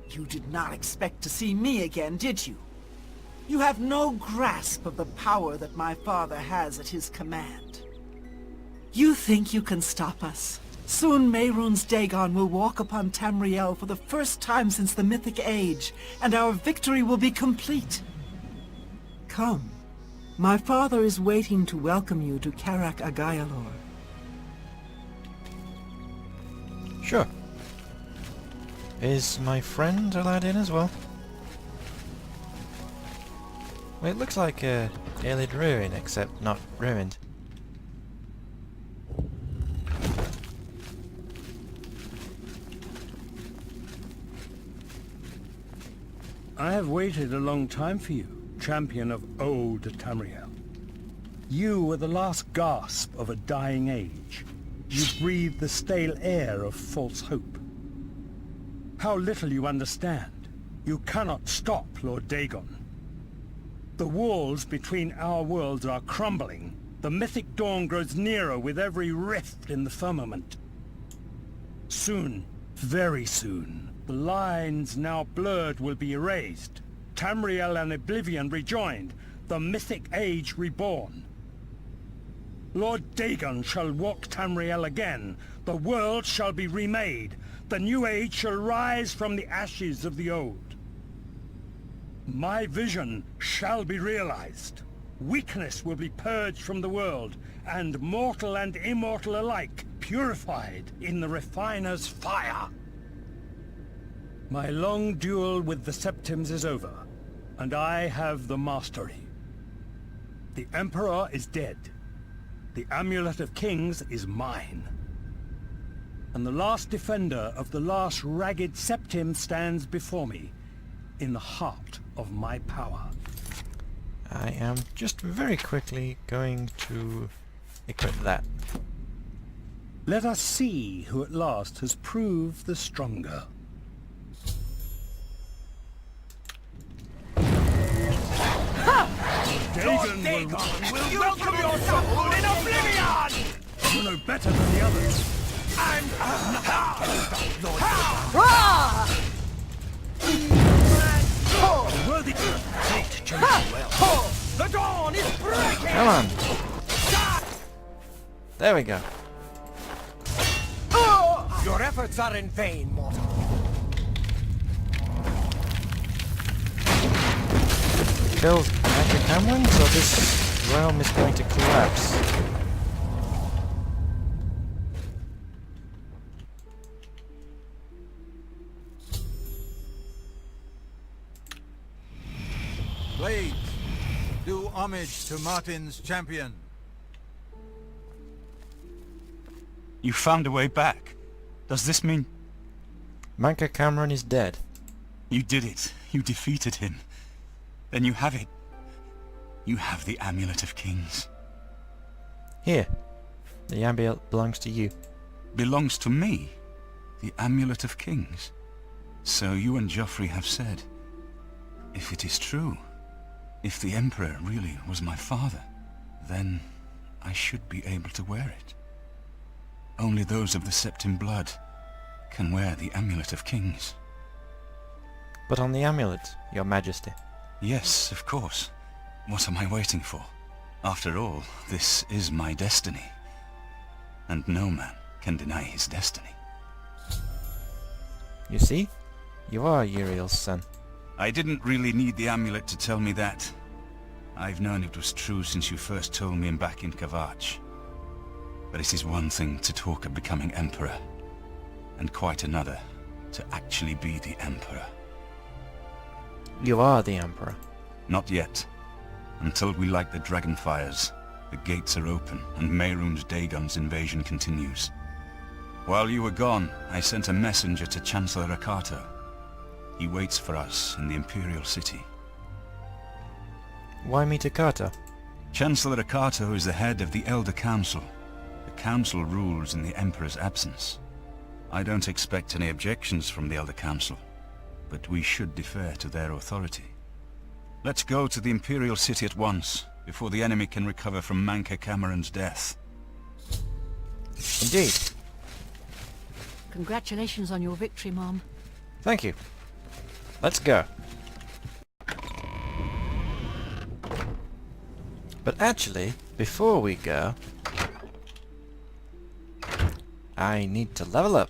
You did not expect to see me again, did you? You have no grasp of the power that my father has at his command. You think you can stop us? Soon Mehrunes Dagon will walk upon Tamriel for the first time since the Mythic Age, and our victory will be complete. Come. My father is waiting to welcome you to Karak Agayalor. Sure. Is my friend allowed in as well? Well, it looks like a Aelid ruin, except not ruined. I have waited a long time for you, champion of old Tamriel. You were the last gasp of a dying age. You breathed the stale air of false hope. How little you understand. You cannot stop Lord Dagon. The walls between our worlds are crumbling. The mythic dawn grows nearer with every rift in the firmament. Soon, very soon, the lines now blurred will be erased. Tamriel and Oblivion rejoined, the mythic age reborn. Lord Dagon shall walk Tamriel again. The world shall be remade. The new age shall rise from the ashes of the old. My vision shall be realized. Weakness will be purged from the world, and mortal and immortal alike purified in the refiner's fire. My long duel with the Septims is over, and I have the mastery. The Emperor is dead. The Amulet of Kings is mine. And the last defender of the last ragged Septim stands before me, in the heart of my power. I am just very quickly going to equip that. Let us see who at last has proved the stronger. Dagon will welcome your soul in Oblivion! You know better than the others. And worthy fate chose well. The dawn is breaking! Come on. There we go. Your efforts are in vain, mortal. Kills Anchor Cameron, so this realm is going to collapse. Blades, do homage to Martin's champion. You found a way back. Does this mean... Manka Cameron is dead. You did it. You defeated him. Then you have it. You have the Amulet of Kings. Here. The amulet belongs to you. Belongs to me? The Amulet of Kings? So you and Joffrey have said. If it is true, if the Emperor really was my father, then I should be able to wear it. Only those of the Septim blood can wear the Amulet of Kings. But on the amulet, Your Majesty. Yes, of course. What am I waiting for? After all, this is my destiny. And no man can deny his destiny. You see? You are Uriel's son. I didn't really need the amulet to tell me that. I've known it was true since you first told me back in Kavach. But it is one thing to talk of becoming Emperor, and quite another to actually be the Emperor. You are the Emperor. Not yet. Until we light the Dragonfires, the gates are open and Mehrunes Dagon's invasion continues. While you were gone, I sent a messenger to Chancellor Akato. He waits for us in the Imperial City. Why meet Akata? Chancellor Akato is the head of the Elder Council. The Council rules in the Emperor's absence. I don't expect any objections from the Elder Council, but we should defer to their authority. Let's go to the Imperial City at once, before the enemy can recover from Manka Cameron's death. Indeed. Congratulations on your victory, Mom. Thank you. Let's go. But actually, before we go, I need to level up.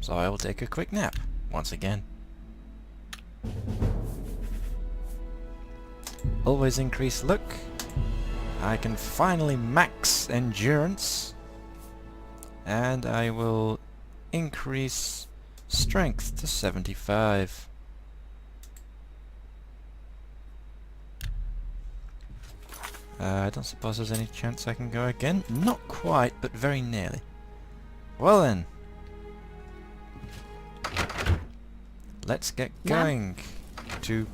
So I will take a quick nap, once again. Always increase luck. I can finally max endurance. And I will increase strength to 75. I don't suppose there's any chance I can go again. Not quite, but very nearly. Well then. Let's get going to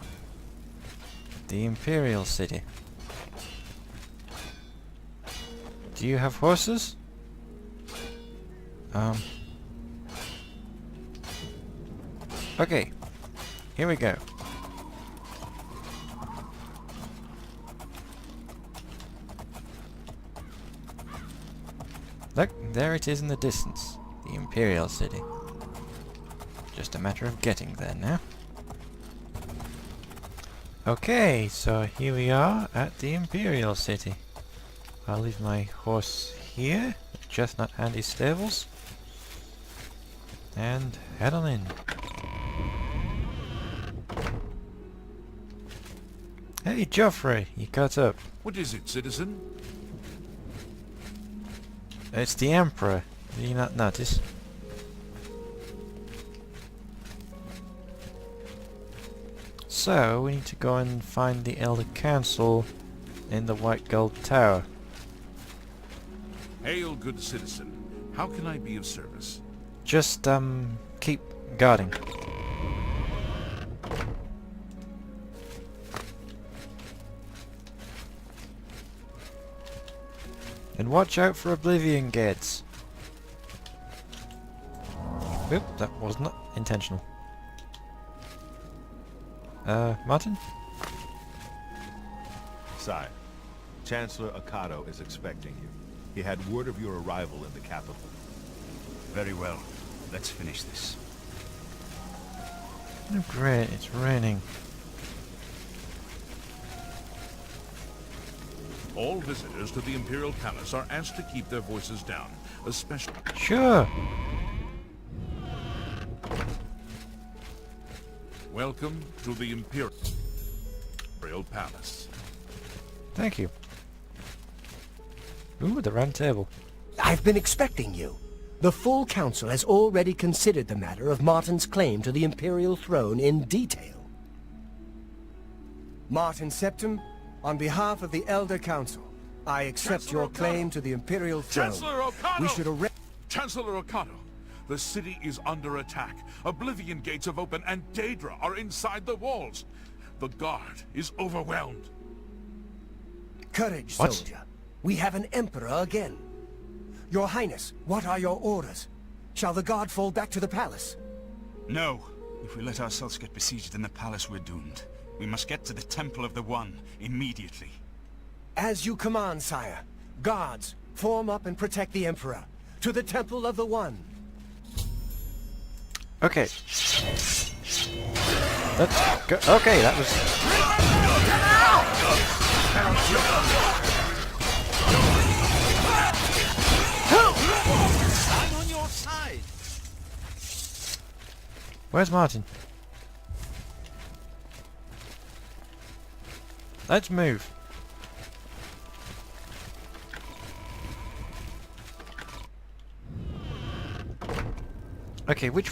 the Imperial City. Do you have horses? Okay. Here we go. Look, there it is in the distance. The Imperial City. Just a matter of getting there now. Okay, so here we are at the Imperial City. I'll leave my horse here, at Chestnut Handy Stables, and head on in. Hey Joffrey, you caught up. What is it, citizen? It's the Emperor. Did you not notice? So, we need to go and find the Elder Council in the White Gold Tower. Hail, good citizen. How can I be of service? Just, keep guarding. And watch out for Oblivion gates. Oop, that was not intentional. Martin? Sire, Chancellor Akato is expecting you. He had word of your arrival in the capital. Very well. Let's finish this. Oh great, it's raining. All visitors to the Imperial Palace are asked to keep their voices down, especially... Sure! Welcome to the Imperial Palace. Thank you. Ooh, the round table. I've been expecting you. The full council has already considered the matter of Martin's claim to the Imperial throne in detail. Martin Septim, on behalf of the Elder Council, I accept Chancellor your Okato! claim to the Imperial throne. Chancellor Okato! We should arrest... Chancellor Okato, the city is under attack. Oblivion gates have opened and Daedra are inside the walls. The guard is overwhelmed. Courage, What? soldier. We have an emperor again. Your Highness, what are your orders? Shall the guard fall back to the palace? No. If we let ourselves get besieged in the palace, we're doomed. We must get to the Temple of the One immediately. As you command, sire. Guards, form up and protect the emperor. To the Temple of the One. Okay. Let's go. Okay, that was... I'm on your side. Where's Martin? Let's move. Okay, which...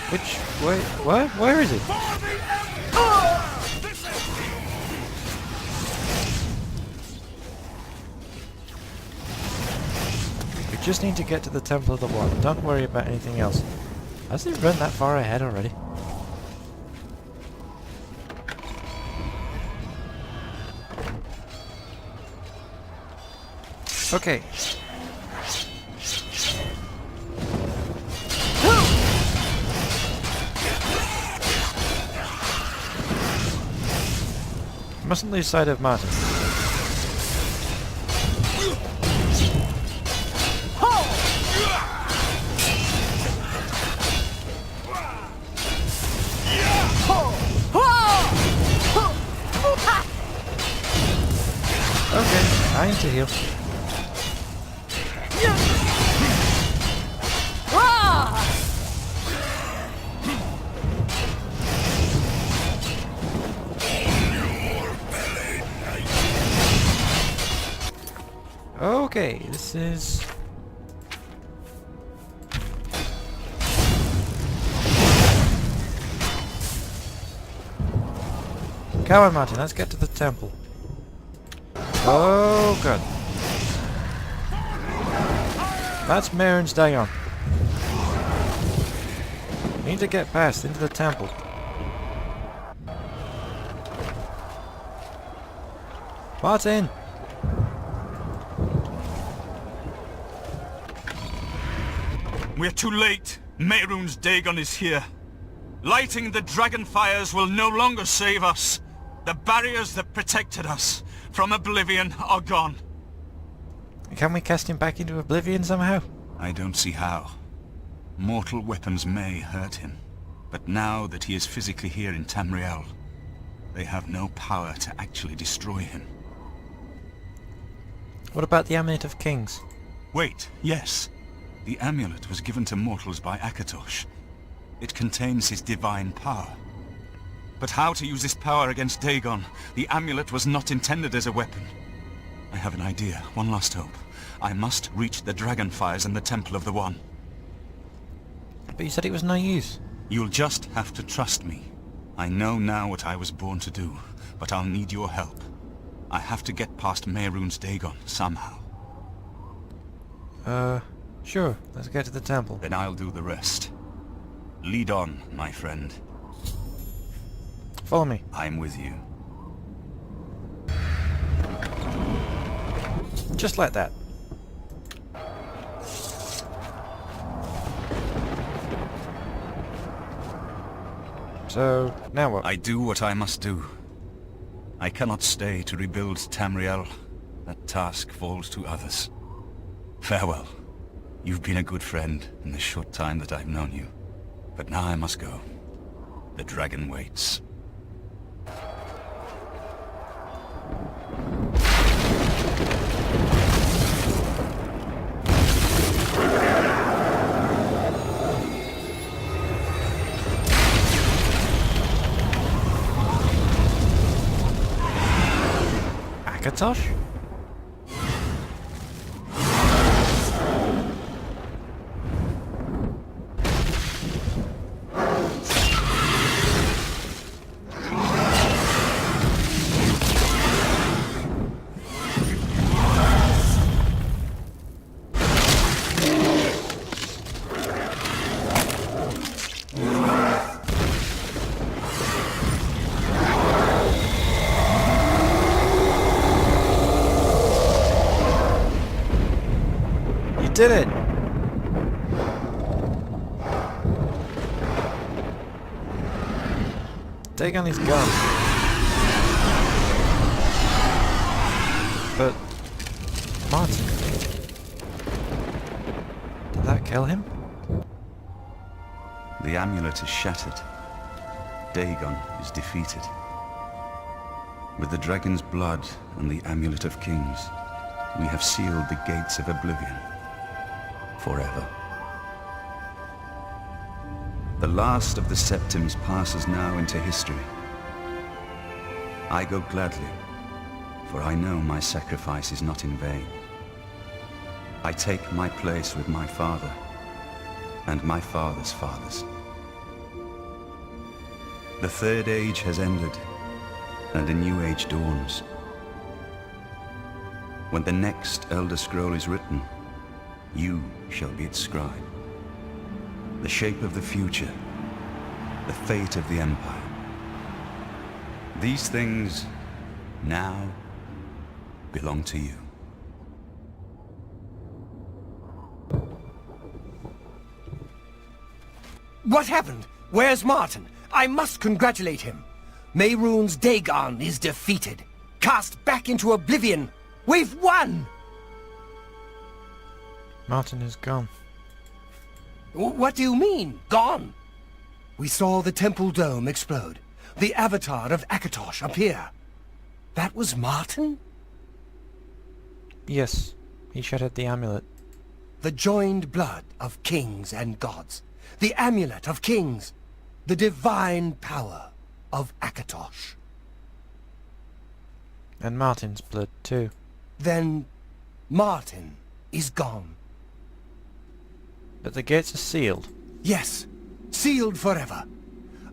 Which way? What? Where is it? We just need to get to the Temple of the One. Don't worry about anything else. Has it run that far ahead already? Okay. Mustn't lose sight of Martin. I need to heal. Okay, this is... Come on, Martin, let's get to the temple. Oh god. That's Mehrunes Dagon. Need to get past into the temple. Martin! We're too late. Mehrunes Dagon is here. Lighting the Dragonfires will no longer save us. The barriers that protected us from Oblivion are gone. Can we cast him back into Oblivion somehow? I don't see how. Mortal weapons may hurt him, but now that he is physically here in Tamriel, they have no power to actually destroy him. What about the Amulet of Kings? Wait, yes. The amulet was given to mortals by Akatosh. It contains his divine power. But how to use this power against Dagon? The amulet was not intended as a weapon. I have an idea, one last hope. I must reach the Dragonfires and the Temple of the One. But you said it was no use. You'll just have to trust me. I know now what I was born to do, but I'll need your help. I have to get past Mehrunes Dagon somehow. Sure. Let's get to the temple. Then I'll do the rest. Lead on, my friend. Follow me. I'm with you. Just like that. So, now what? I do what I must do. I cannot stay to rebuild Tamriel. That task falls to others. Farewell. You've been a good friend in the short time that I've known you. But now I must go. The dragon waits. Akatosh? Did it! Dagon is gone. But Martin, did that kill him? The amulet is shattered. Dagon is defeated. With the dragon's blood and the Amulet of Kings, we have sealed the gates of Oblivion. Forever. The last of the Septims passes now into history. I go gladly, for I know my sacrifice is not in vain. I take my place with my father, and my father's fathers. The Third Age has ended, and a new age dawns. When the next Elder Scroll is written, you shall be its scribe. The shape of the future, the fate of the Empire. These things now belong to you. What happened? Where's Martin? I must congratulate him. Mehrunes Dagon is defeated. Cast back into Oblivion. We've won! Martin is gone. What do you mean, gone? We saw the temple dome explode. The avatar of Akatosh appear. That was Martin? Yes, he shattered the amulet. The joined blood of kings and gods. The amulet of kings. The divine power of Akatosh. And Martin's blood too. Then Martin is gone. But the gates are sealed. Yes, sealed forever.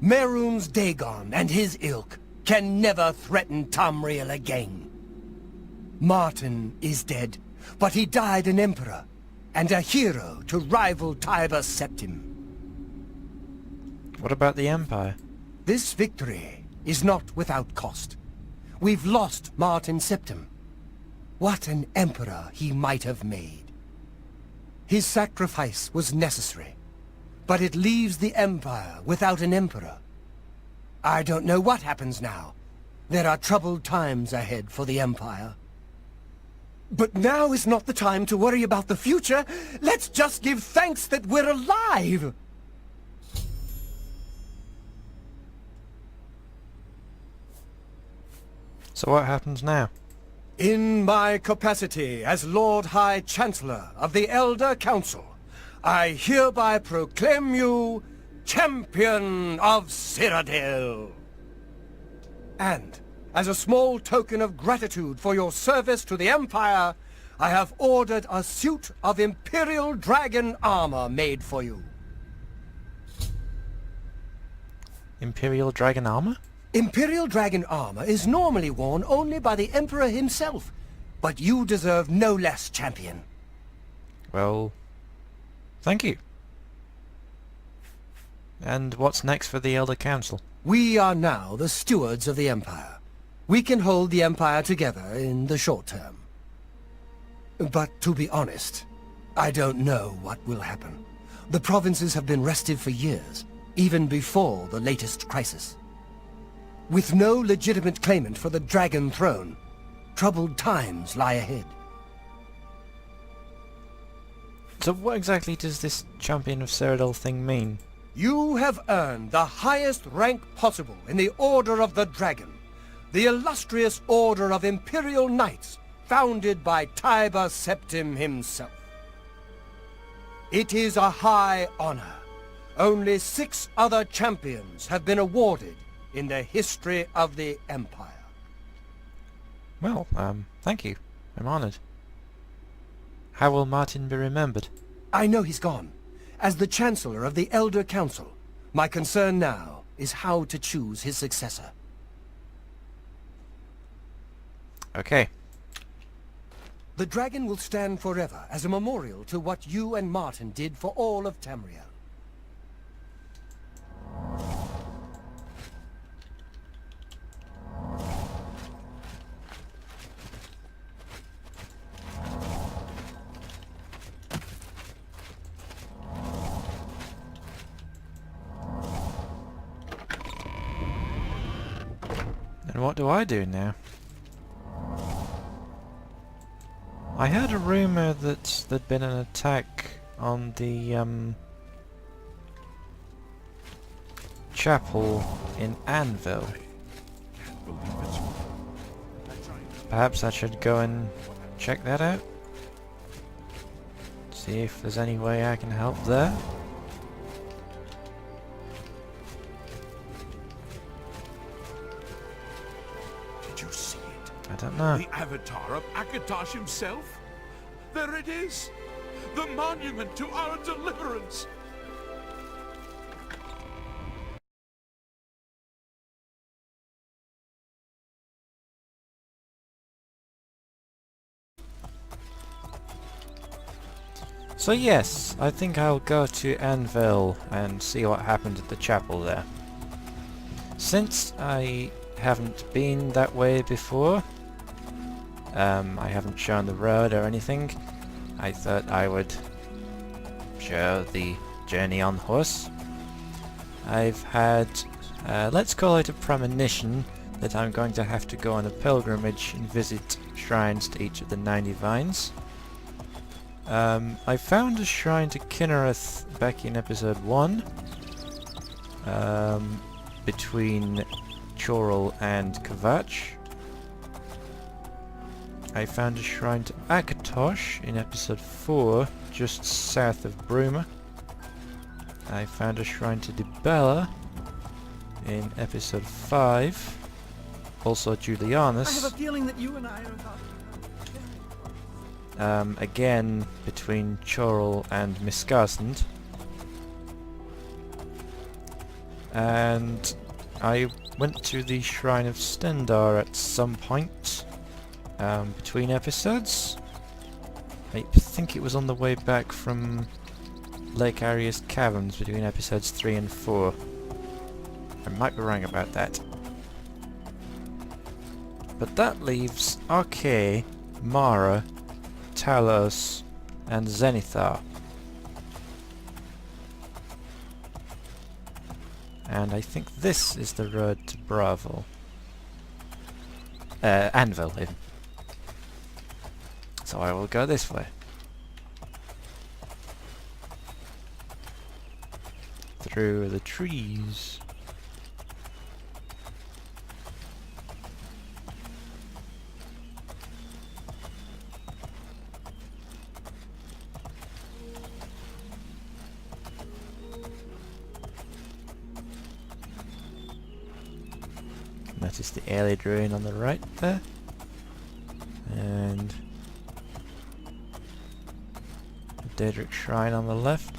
Mehrunes Dagon and his ilk can never threaten Tamriel again. Martin is dead, but he died an emperor and a hero to rival Tiber Septim. What about the Empire? This victory is not without cost. We've lost Martin Septim. What an emperor he might have made. His sacrifice was necessary, but it leaves the Empire without an emperor. I don't know what happens now. There are troubled times ahead for the Empire. But now is not the time to worry about the future. Let's just give thanks that we're alive! So what happens now? In my capacity as Lord High Chancellor of the Elder Council, I hereby proclaim you Champion of Cyrodiil. And, as a small token of gratitude for your service to the Empire, I have ordered a suit of Imperial Dragon armor made for you. Imperial Dragon armor? Imperial Dragon armor is normally worn only by the Emperor himself, but you deserve no less, Champion. Well, thank you. And what's next for the Elder Council? We are now the stewards of the Empire. We can hold the Empire together in the short term. But to be honest, I don't know what will happen. The provinces have been restive for years, even before the latest crisis. With no legitimate claimant for the Dragon Throne, troubled times lie ahead. So what exactly does this Champion of Cyrodiil thing mean? You have earned the highest rank possible in the Order of the Dragon, the illustrious Order of Imperial Knights, founded by Tiber Septim himself. It is a high honor. Only 6 other champions have been awarded in the history of the Empire. Well, thank you. I'm honored. How will Martin be remembered? I know he's gone. As the Chancellor of the Elder Council, my concern now is how to choose his successor. Okay. The dragon will stand forever as a memorial to what you and Martin did for all of Tamriel. And what do I do now? I heard a rumor that there'd been an attack on the chapel in Anvil. Perhaps I should go and check that out. See if there's any way I can help there. Did you see it? I don't know. The avatar of Akatosh himself? There it is! The monument to our deliverance! So yes, I think I'll go to Anvil and see what happened at the chapel there. Since I haven't been that way before, I haven't shown the road or anything, I thought I would show the journey on horse. I've had, let's call it a premonition, that I'm going to have to go on a pilgrimage and visit shrines to each of the 9 divines. I found a shrine to Kinnereth back in episode 1, between Chorrol and Kvatch. I found a shrine to Akatosh in episode 4, just south of Bruma. I found a shrine to Dibella in episode 5, also Julianus. I have a feeling that you and I are about to... Again between Chorrol and Miskarsund. And I went to the Shrine of Stendarr at some point between episodes. I think it was on the way back from Lake Aria's Caverns between episodes 3 and 4. I might be wrong about that. But that leaves Arkay, Mara, Talos, and Zenithar. And I think this is the road to Bravo. Anvil, even. So I will go this way. Through the trees. Notice the Aelid ruin on the right there. And the Daedric Shrine on the left.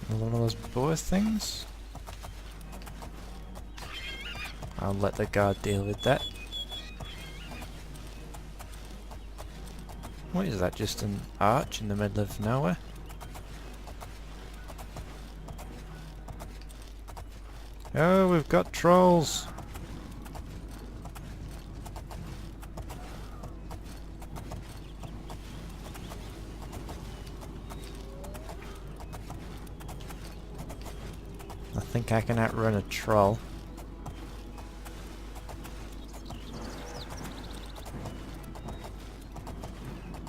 One of those boar things. I'll let the guard deal with that. What is that, just an arch in the middle of nowhere? Oh, we've got trolls! I think I can outrun a troll.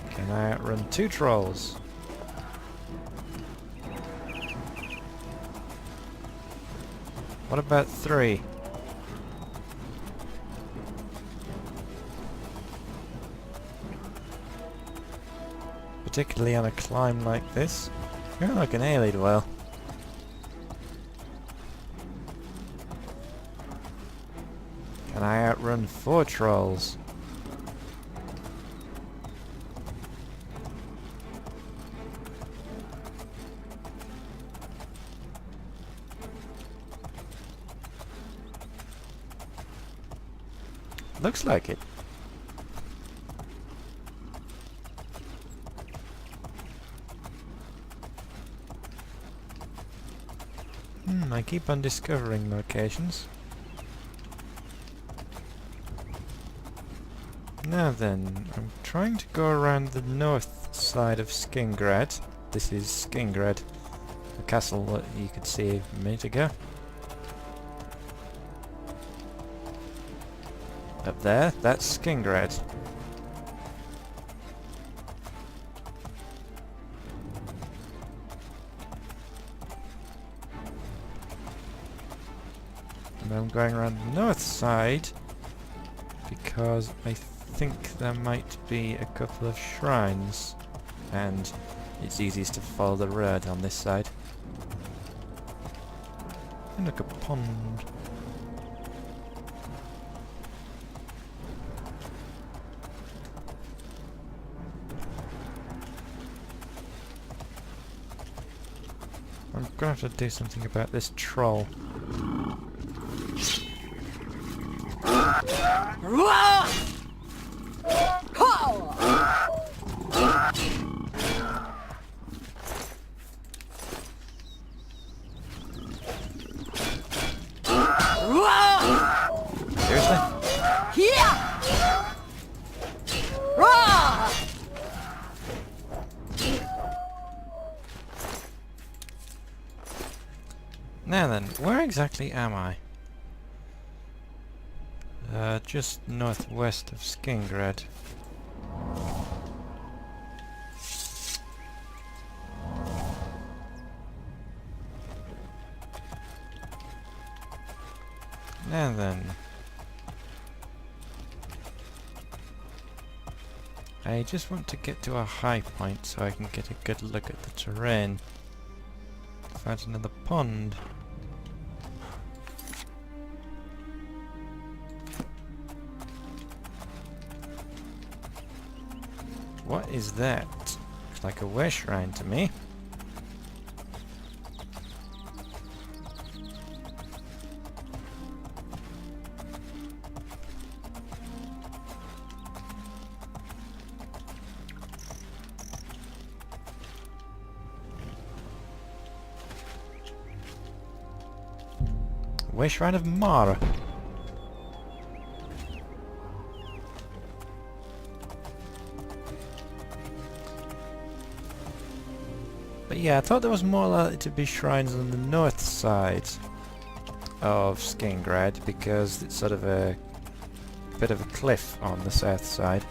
Can I outrun 2 trolls? What about 3? Particularly on a climb like this. Oh, like an Aelid well. Can I outrun 4 trolls? Looks like it. I keep on discovering locations. Now then, I'm trying to go around the north side of Skingrad. This is Skingrad, the castle that you could see a minute ago. Up there, that's Skingrad. And I'm going around the north side because I think there might be a couple of shrines, and it's easiest to follow the road on this side. And look, a pond. I'm gonna have to do something about this troll. Seriously? Now then, where exactly am I? just northwest of Skingrad. And then I just want to get to a high point so I can get a good look at the terrain. Found another pond. What is that? Looks like a way shrine to me. Way Shrine of Mara. But yeah, I thought there was more likely to be shrines on the north side of Skingrad because it's sort of a bit of a cliff on the south side.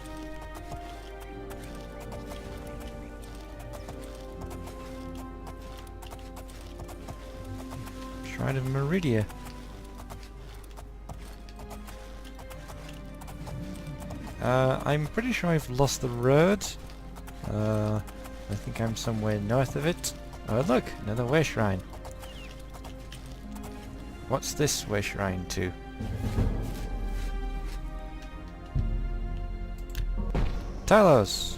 Shrine of Meridia. I'm pretty sure I've lost the road. I think I'm somewhere north of it. Oh look, another way shrine. What's this way shrine to? Talos!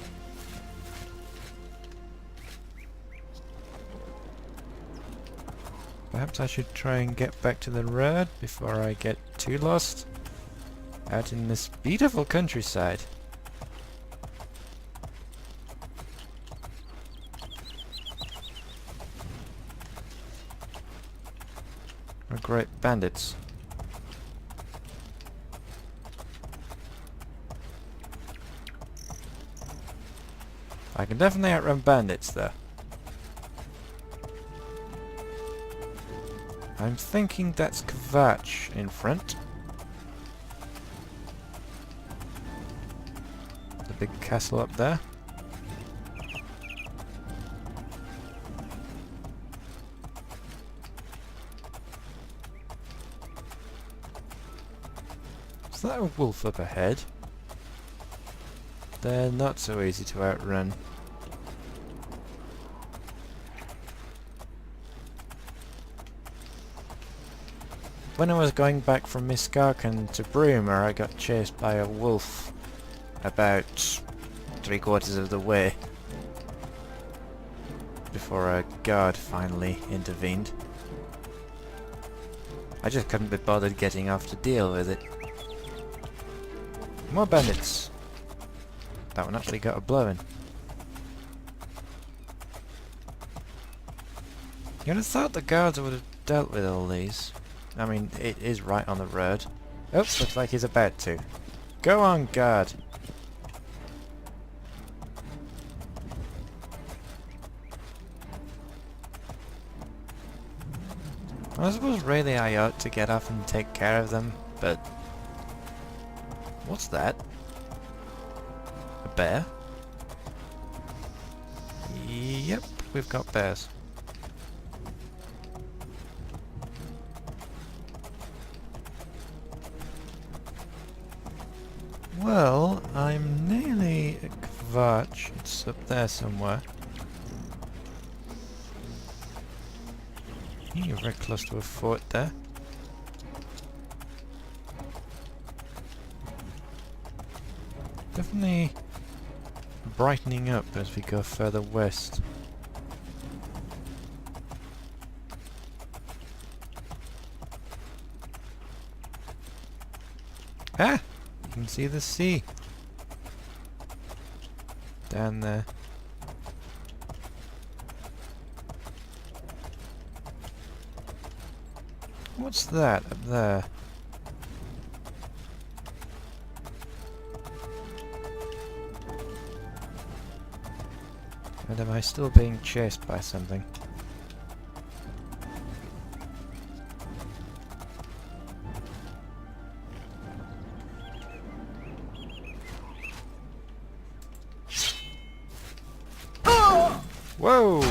Perhaps I should try and get back to the road before I get too lost out in this beautiful countryside. What great bandits. I can definitely outrun bandits though. I'm thinking that's Kvatch in front. The big castle up there. Is that a wolf up ahead? They're not so easy to outrun. When I was going back from Miskarkan to Broomer, I got chased by a wolf about 3/4 of the way before a guard finally intervened. I just couldn't be bothered getting off to deal with it. More bandits. That one actually got a blow in. You'd have thought the guards would have dealt with all these. I mean, it is right on the road. Oops, looks like he's about to. Go on, guard! I suppose really I ought to get off and take care of them, but... What's that? A bear? Yep, we've got bears. Well, I'm nearly at Kvatch. It's up there somewhere. You're very close to a fort there. Definitely brightening up as we go further west. Ah! You can see the sea down there. What's that up there? And am I still being chased by something? Whoa!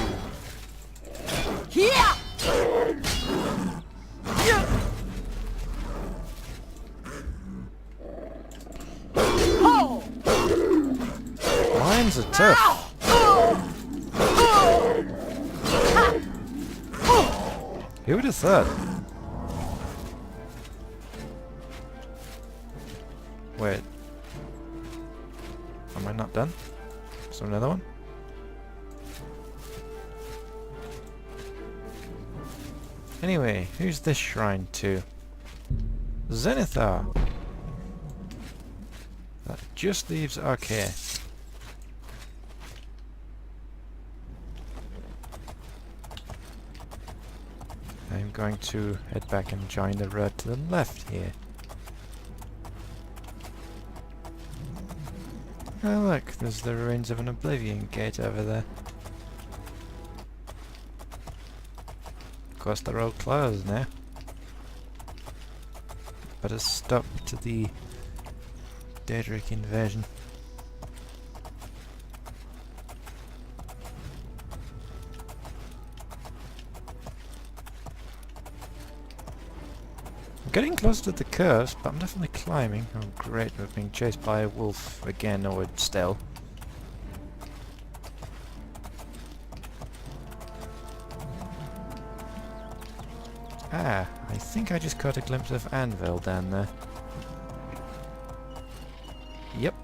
Yeah! Oh! Lions are tough. Who would have thought? Wait. Am I not done? Is there another one? Anyway, who's this shrine to? Zenithar! That just leaves Arcade. I'm going to head back and join the road to the left here. Oh look, there's the ruins of an Oblivion gate over there. Of course they're all closed now. But a stop to the Daedric invasion. I'm getting close to the curse, but I'm definitely climbing. Oh great, we're being chased by a wolf again, or still. Ah, I think I just caught a glimpse of Anvil down there. Yep.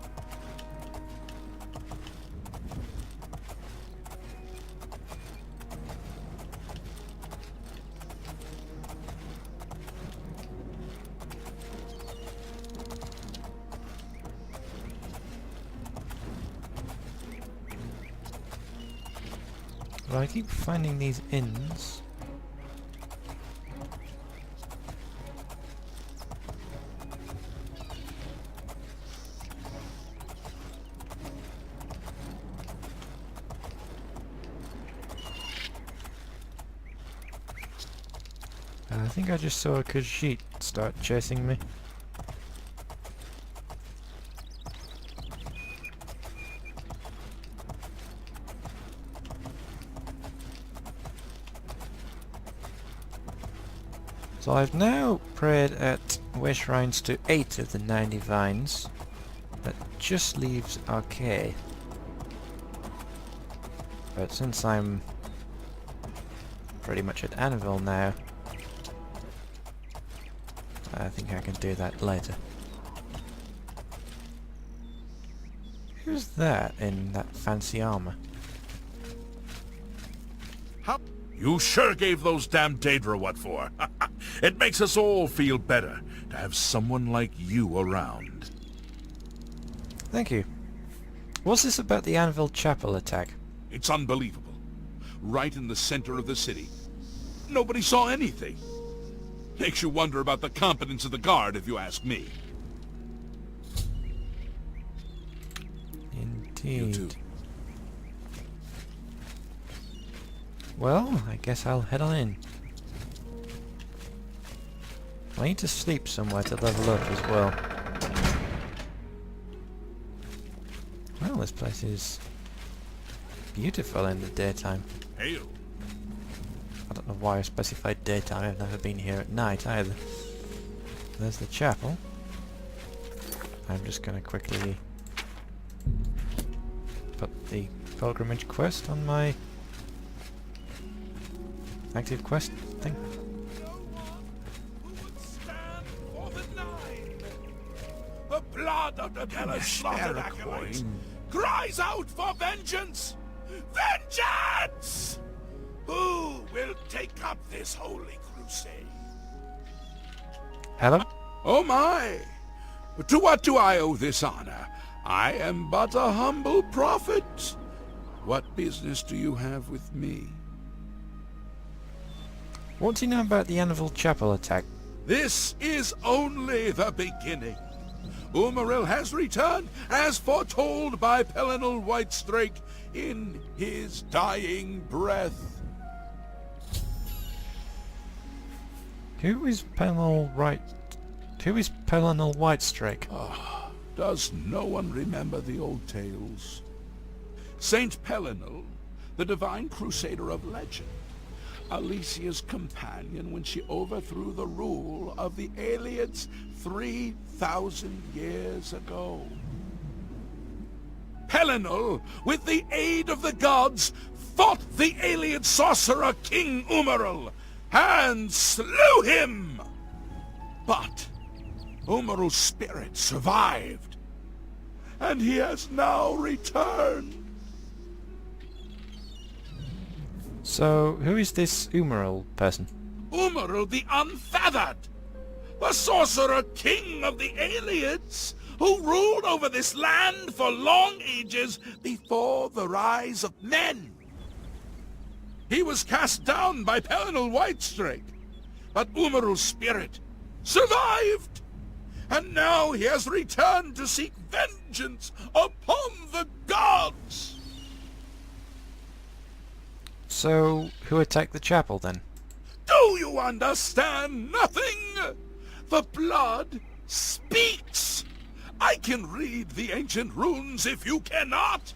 Well, I keep finding these inns. I think I just saw a Khajiit start chasing me. So I've now prayed at way shrines to 8 of the 9 divines. That just leaves Arcade. But since I'm pretty much at Anvil now, I think I can do that later. Who's that in that fancy armor? How? You sure gave those damn Daedra what for. It makes us all feel better to have someone like you around. Thank you. What's this about the Anvil Chapel attack? It's unbelievable. Right in the center of the city. Nobody saw anything. Makes you wonder about the competence of the guard, if you ask me. Indeed. You too. Well, I guess I'll head on in. I need to sleep somewhere to level up as well. Well, this place is beautiful in the daytime. Hail. I don't know why I specified daytime, I've never been here at night either. There's the chapel. I'm just gonna quickly put the pilgrimage quest on my active quest thing. No one who would stand for the Nine. The blood of the Bella's slaughtered acolytes cries out for vengeance! Vengeance! Who will take up this holy crusade? Hello? Oh my! To what do I owe this honor? I am but a humble prophet. What business do you have with me? What do you know about the Anvil Chapel attack? This is only the beginning. Umaril has returned, as foretold by Pelinal Whitestrake in his dying breath. Who is Pelinal Whitestrake? Does no one remember the old tales? Saint Pelinal, the divine crusader of legend, Alicia's companion when she overthrew the rule of the Aelids 3,000 years ago. Pellinal, with the aid of the gods, fought the Aelid sorcerer King Umaril, and slew him! But Umaril's spirit survived, and he has now returned. So, who is this Umaril person? Umaril the Unfeathered, the sorcerer king of the Aelids, who ruled over this land for long ages before the rise of men. He was cast down by Pellinal Whitestrake, but Umaril's spirit survived, and now he has returned to seek vengeance upon the gods. So, who attacked the chapel then? Do you understand nothing? The blood speaks. I can read the ancient runes if you cannot.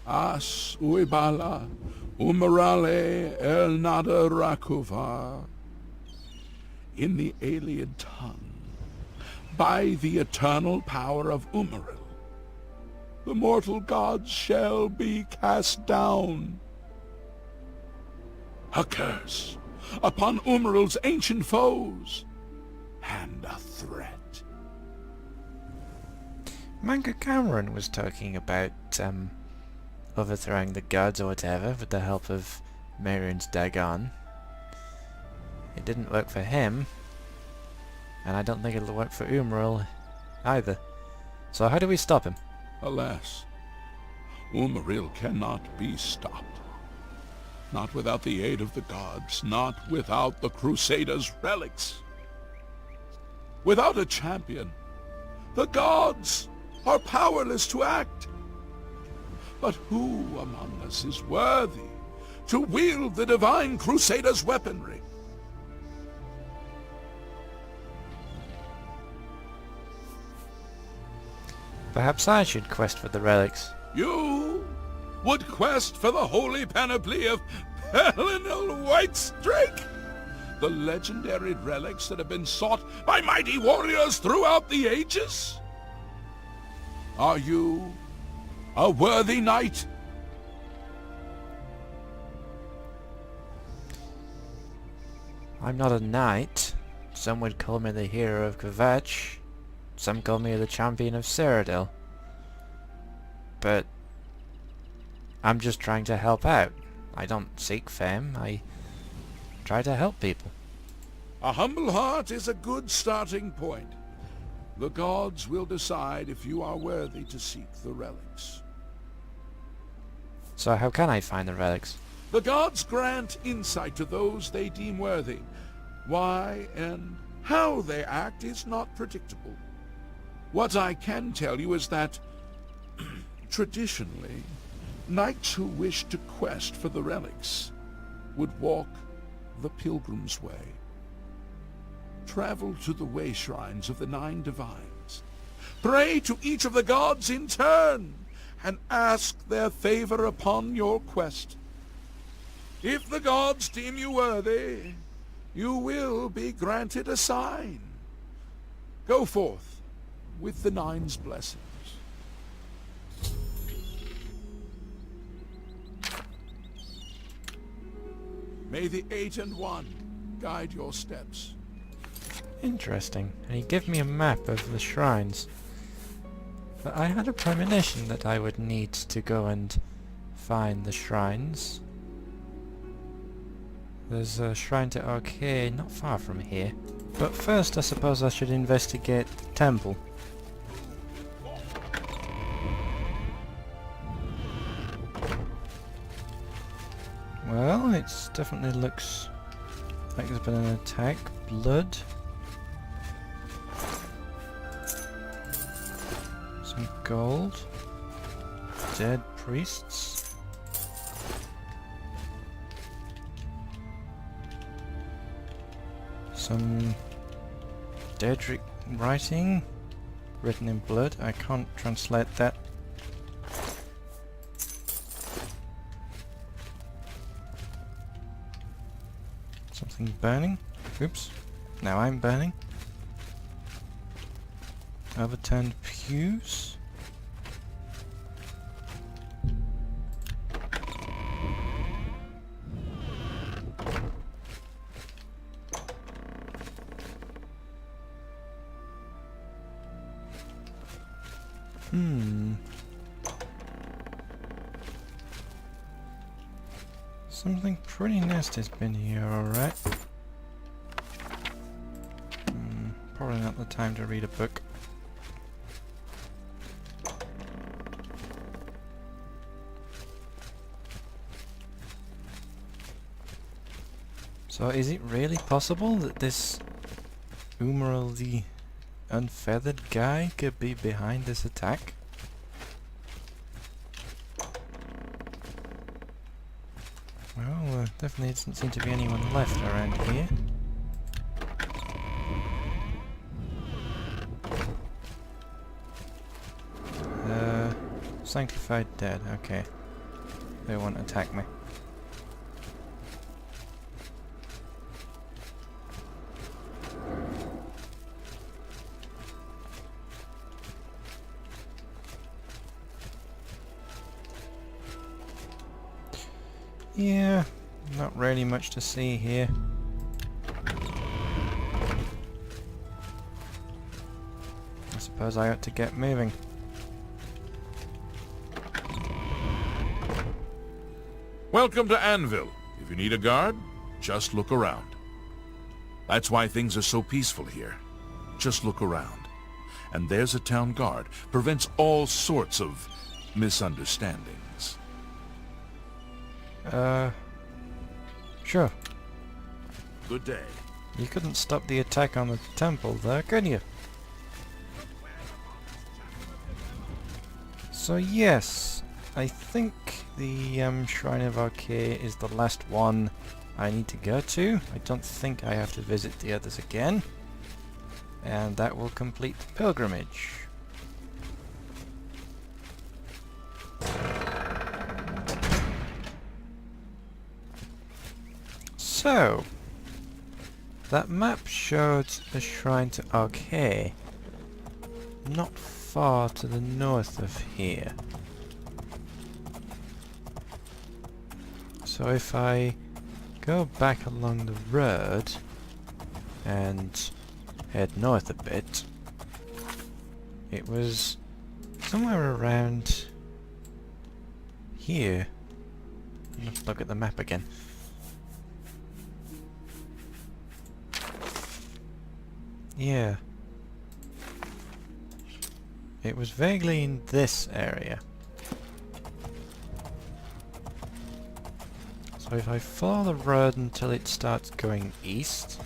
As uibala umarale el nada rakuva. In the Aeliad tongue, by the eternal power of Umaril, the mortal gods shall be cast down. A curse upon Umaril's ancient foes, and a threat. Manga Cameron was talking about overthrowing the gods or whatever with the help of Mehrunes Dagon. It didn't work for him, and I don't think it'll work for Umaril either. So how do we stop him? Alas, Umaril cannot be stopped. Not without the aid of the gods, not without the Crusaders' relics. Without a champion, the gods are powerless to act. But who among us is worthy to wield the divine Crusaders' weaponry? Perhaps I should quest for the relics. You would quest for the holy panoply of Pellinal Whitestrake? The legendary relics that have been sought by mighty warriors throughout the ages? Are you a worthy knight? I'm not a knight. Some would call me the hero of Kvatch. Some call me the champion of Cyrodiil. But I'm just trying to help out. I don't seek fame. I try to help people. A humble heart is a good starting point. The gods will decide if you are worthy to seek the relics. So how can I find the relics? The gods grant insight to those they deem worthy. Why and how they act is not predictable. What I can tell you is that, traditionally, knights who wished to quest for the relics would walk the pilgrim's way, travel to the way shrines of the 9 divines, pray to each of the gods in turn, and ask their favor upon your quest. If the gods deem you worthy, you will be granted a sign. Go forth with the 9's blessings. May the 8 and 1 guide your steps. Interesting. And he gave me a map of the shrines. But I had a premonition that I would need to go and find the shrines. There's a shrine to Arcade not far from here. But first I suppose I should investigate the temple. Well, it definitely looks like there's been an attack. Blood. Some gold. Dead priests. Some Daedric writing written in blood. I can't translate that. Something burning. Oops. Now I'm burning. Overturned pews. Something pretty nasty's been here, alright. Probably not the time to read a book. So is it really possible that this Umaral the unfeathered guy could be behind this attack? Well, there definitely doesn't seem to be anyone left around here. Sanctified dead, okay. They won't attack me. Yeah, not really much to see here. I suppose I ought to get moving. Welcome to Anvil. If you need a guard, just look around. That's why things are so peaceful here. Just look around. And there's a town guard. Prevents all sorts of misunderstandings. Sure. Good day. You couldn't stop the attack on the temple there, could you? So yes, I think the Shrine of Archay is the last one I need to go to. I don't think I have to visit the others again. And that will complete the pilgrimage. So, that map showed a shrine to Archay not far to the north of here. So if I go back along the road and head north a bit, it was somewhere around here. Let's look at the map again. Yeah. It was vaguely in this area. So if I follow the road until it starts going east,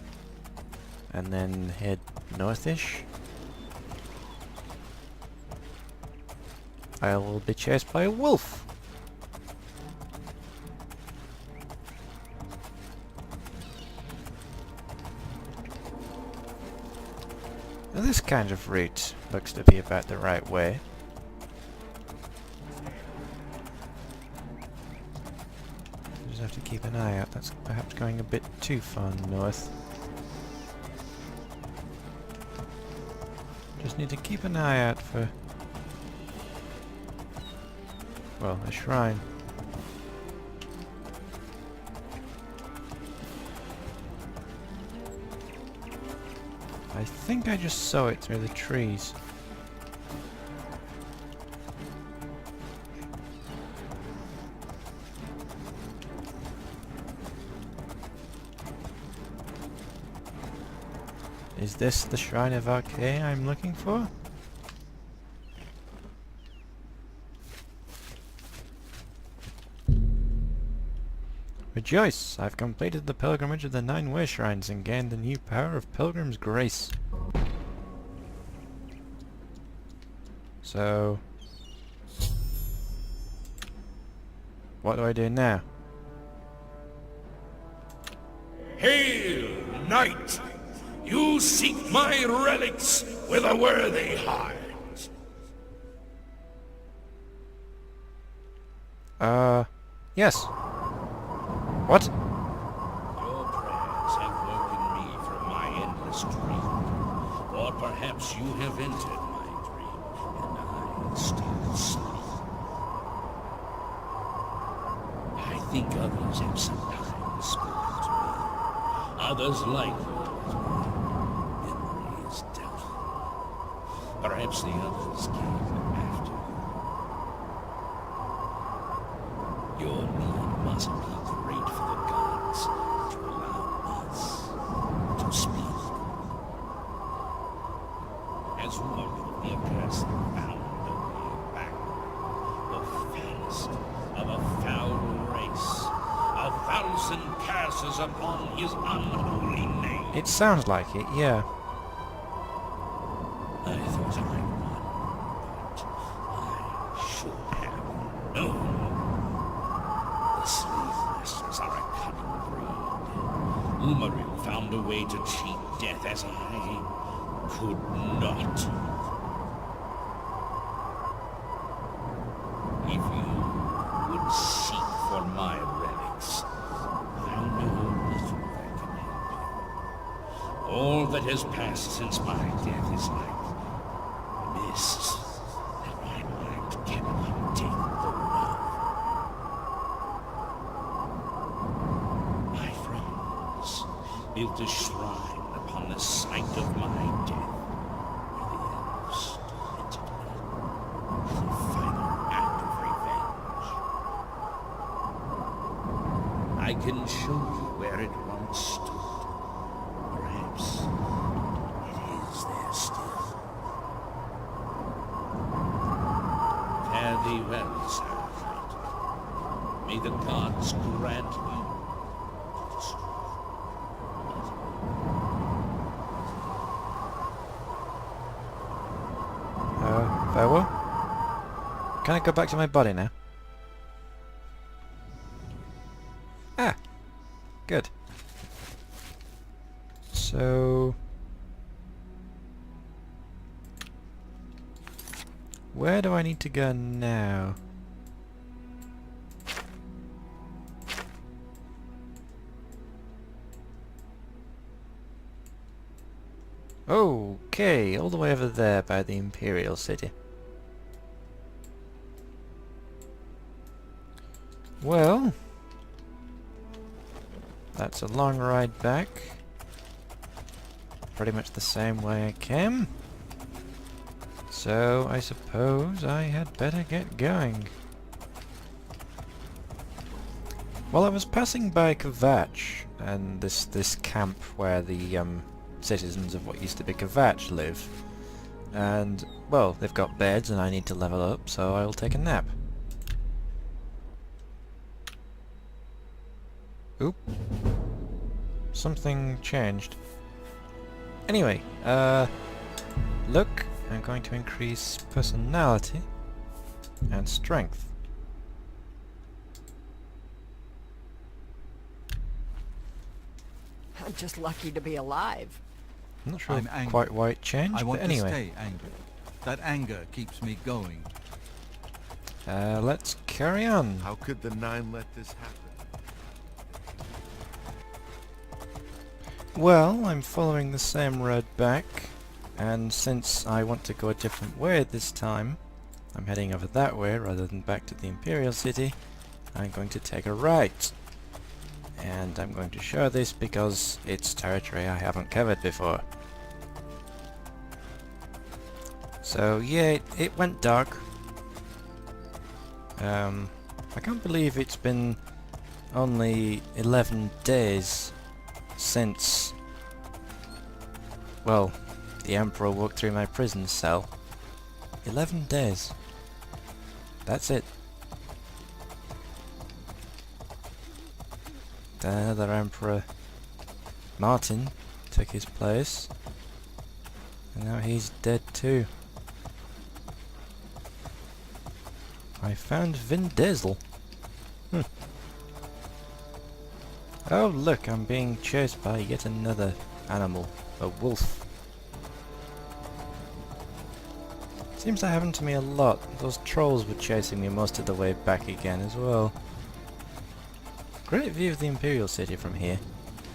and then head northish, I will be chased by a wolf. Now this kind of route looks to be about the right way. Just have to keep an eye out. That's perhaps going a bit too far north. Just need to keep an eye out for, well, a shrine. I think I just saw it through the trees. Is this the Shrine of Archay I'm looking for? Rejoice! I've completed the pilgrimage of the 9 way shrines and gained the new power of Pilgrim's Grace. So, what do I do now? Hail, knight! You seek my relics with a worthy heart. Yes. What? Your prayers Perhaps you have entered my dream, and I still sleep. I think others have sometimes spoken to me. Others like me. Memory is doubtful. Perhaps the others came after you. Your need must be great for the gods to allow us to speak. As one of the accursed found a way back, the fattest of a foul race, 1,000 curses upon his unholy name. It sounds like it, yeah. I thought I won, but I should have known. The slave masters are a cunning breed. Umaril found a way to cheat death as I could not. If you would seek for my relics, I know little that can help you. All that has passed since my death is like mist that my mind cannot take hold of. My friends built a shrine upon the site of my death, where the elves tormented me as a final act of revenge. I can show you where it once stood. Perhaps it is there still. Fare thee well, Seraph. May the gods grant you strength. Farewell? Can I go back to my body now? Ah! Good. So... where do I need to go now? Okay, all the way over there by the Imperial City. Well, that's a long ride back. Pretty much the same way I came. So I suppose I had better get going. Well, I was passing by Kvatch, and this camp where the citizens of what used to be Kvatch live. And, well, they've got beds and I need to level up, so I'll take a nap. Oop. Something changed. Anyway, look, I'm going to increase personality and strength. I'm just lucky to be alive. I'm not sure I'm angry. quite why it changed, I want but anyway. to stay angry. That anger keeps me going. Let's carry on. How could the Nine let this happen? Well, I'm following the same road back, and since I want to go a different way this time, I'm heading over that way rather than back to the Imperial City. I'm going to take a right. And I'm going to show this because it's territory I haven't covered before. So yeah, it went dark. I can't believe it's been only 11 days since, well, the Emperor walked through my prison cell. 11 days. That's it. The other Emperor, Martin, took his place, and now he's dead too. I found Vin Diesel. Oh look, I'm being chased by yet another animal, a wolf. Seems to happen to me a lot. Those trolls were chasing me most of the way back again as well. Great view of the Imperial City from here,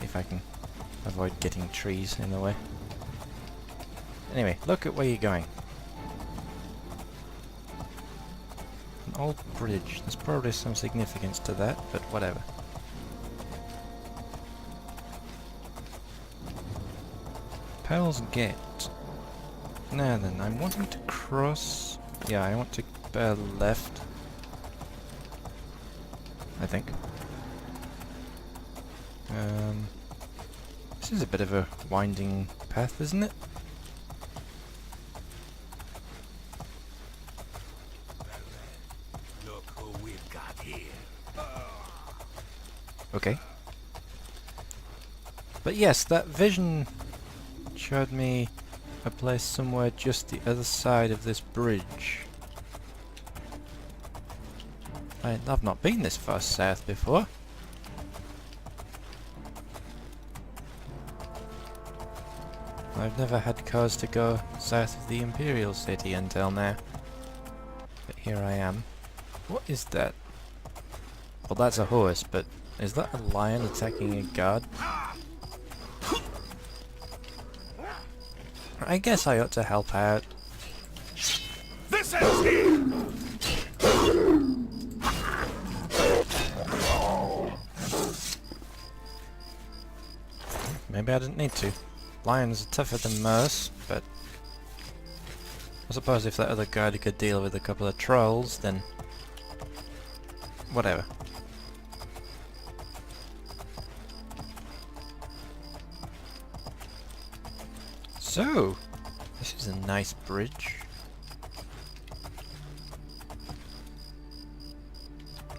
if I can avoid getting trees in the way. Anyway, look at where you're going. An old bridge. There's probably some significance to that, but whatever. Pearl's Gate. Now then, I'm wanting to cross... Yeah, I want to bear left. I think. This is a bit of a winding path, isn't it? Look who we've got here. Okay. But yes, that vision showed me a place somewhere just the other side of this bridge. I've not been this far south before. I've never had cause to go south of the Imperial City until now. But here I am. What is that? Well, that's a horse, but is that a lion attacking a guard? I guess I ought to help out. This ends here! Maybe I didn't need to. Lions are tougher than most, but I suppose if that other guy could deal with a couple of trolls, then whatever. So, this is a nice bridge.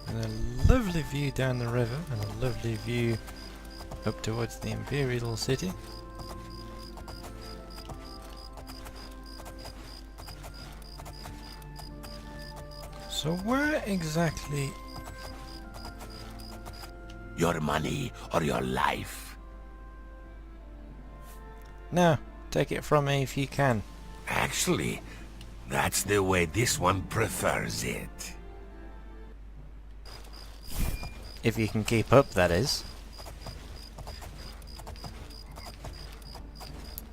And a lovely view down the river, and a lovely view up towards the Imperial City. So where exactly... Your money or your life? No, take it from me if you can. Actually, that's the way this one prefers it. If you can keep up, that is.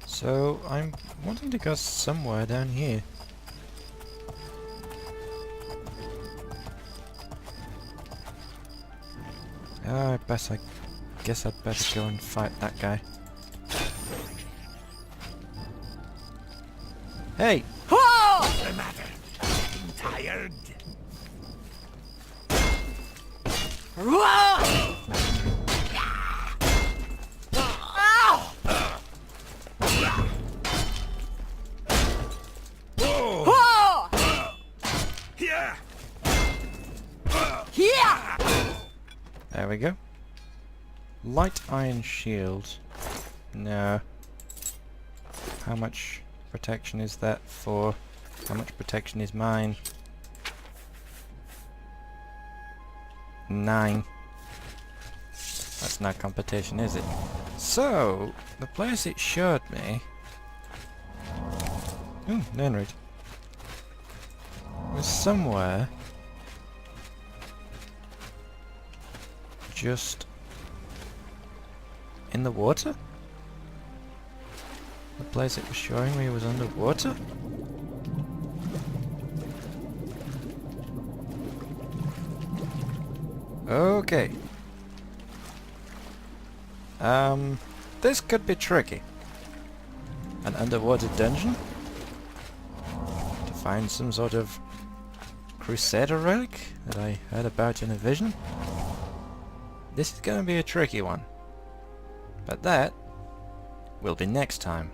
So, I'm wanting to go somewhere down here. I guess I'd better go and fight that guy. Hey! What's the matter? Getting tired? There we go. Light iron shield. No. How much protection is that for? How much protection is mine? 9. That's not competition, is it? So, the place it showed me... Ooh, name read. Was somewhere... just... in the water? The place it was showing me was underwater? Okay. This could be tricky. An underwater dungeon? To find some sort of Crusader relic that I heard about in a vision? This is going to be a tricky one. But that will be next time.